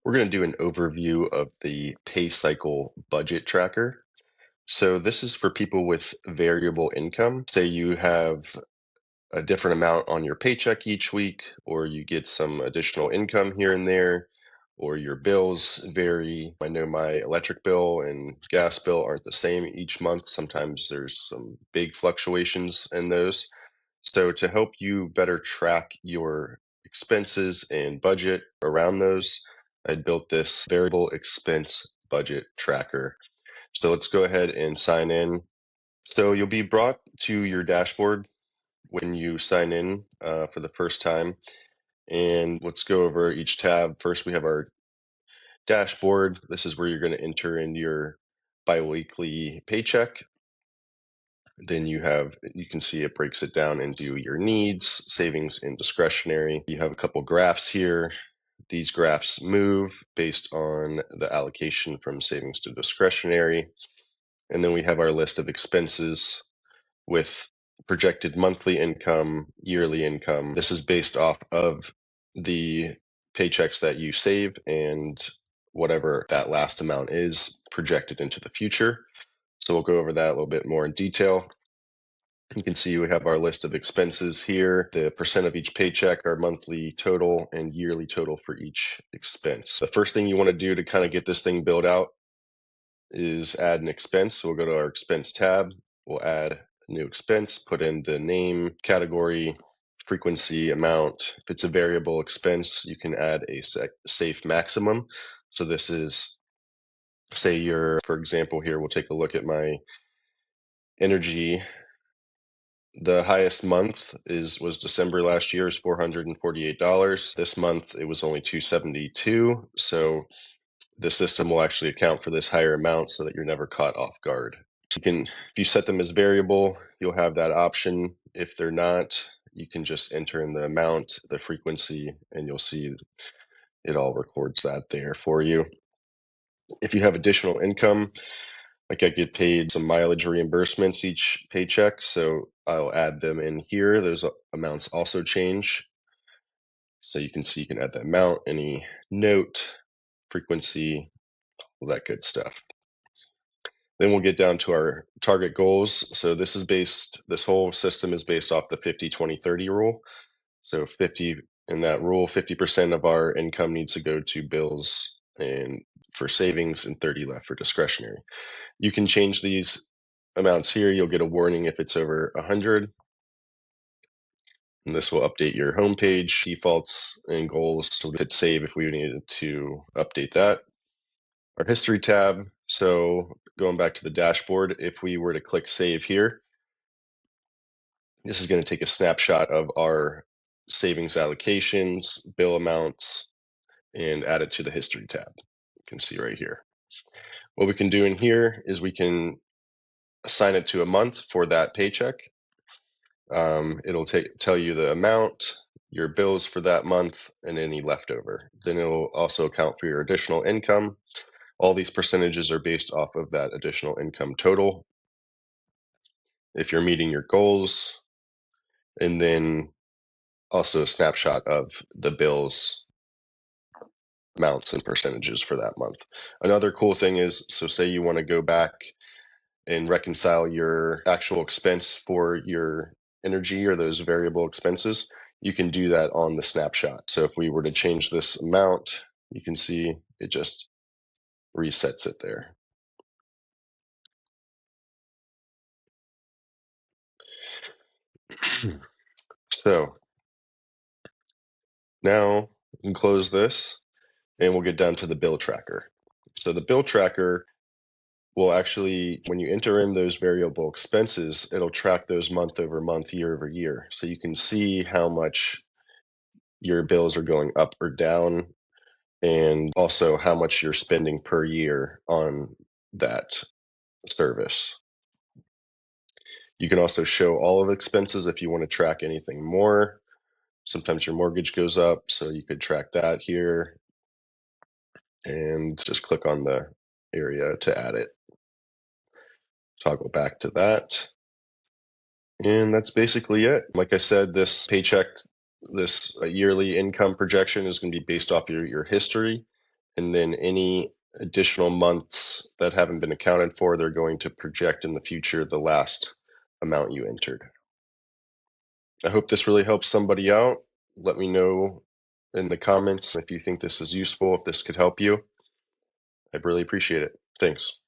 We're going to do an overview of the PayCycle Budget Tracker. So this is for people with variable income. Say you have a different amount on your paycheck each week, or you get some additional income here and there, or your bills vary. I know my electric bill and gas bill aren't the same each month. Sometimes there's some big fluctuations in those. So to help you better track your expenses and budget around those, I built this variable expense budget tracker. So let's go ahead and sign in. So you'll be brought to your dashboard when you sign in for the first time. And let's go over each tab. First, we have our dashboard. This is where you're going to enter in your biweekly paycheck. Then you can see it breaks it down into your needs, savings, and discretionary. You have a couple graphs here. These graphs move based on the allocation from savings to discretionary. And then we have our list of expenses with projected monthly income, yearly income. This is based off of the paychecks that you save and whatever that last amount is projected into the future. So we'll go over that a little bit more in detail. You can see we have our list of expenses here, the percent of each paycheck, our monthly total, and yearly total for each expense. The first thing you want to do to kind of get this thing built out is add an expense. So we'll go to our expense tab. We'll add a new expense, put in the name, category, frequency, amount. If it's a variable expense, you can add a safe maximum. So this is, say for example, here, we'll take a look at my energy. The highest month was December last year, is $448. This month it was only $272. So the system will actually account for this higher amount so that you're never caught off guard. So if you set them as variable, you'll have that option. If they're not, you can just enter in the amount, the frequency, and you'll see it all records that there for you. If you have additional income, like I get paid some mileage reimbursements each paycheck, so I'll add them in here. Those amounts also change. So you can see you can add the amount, any note, frequency, all that good stuff. Then we'll get down to our target goals. So this whole system is based off the 50-20-30 rule. So 50 in that rule, 50% of our income needs to go to bills and for savings and 30 left for discretionary. You can change these amounts here. You'll get a warning if it's over 100. And this will update your homepage, defaults, and goals. So we'll hit save if we needed to update that. Our history tab. So going back to the dashboard, if we were to click save here, this is going to take a snapshot of our savings allocations, bill amounts, and add it to the history tab. You can see right here. What we can do in here is we can assign it to a month for that paycheck. It'll tell you the amount, your bills for that month, and any leftover. Then it'll also account for your additional income. All these percentages are based off of that additional income total. If you're meeting your goals, and then also a snapshot of the bills amounts and percentages for that month. Another cool thing is, so say you want to go back and reconcile your actual expense for your energy or those variable expenses, you can do that on the snapshot. So if we were to change this amount, you can see it just resets it there. So now we can close this and we'll get down to the bill tracker. So the bill tracker will actually, when you enter in those variable expenses, it'll track those month over month, year over year. So you can see how much your bills are going up or down, and also how much you're spending per year on that service. You can also show all of the expenses if you want to track anything more. Sometimes your mortgage goes up, so you could track that here and just click on the area to add it. Toggle back to that. And that's basically it. Like I said, this paycheck, this yearly income projection is going to be based off your history. And then any additional months that haven't been accounted for, they're going to project in the future the last amount you entered. I hope this really helps somebody out. Let me know in the comments if you think this is useful, if this could help you. I'd really appreciate it. Thanks.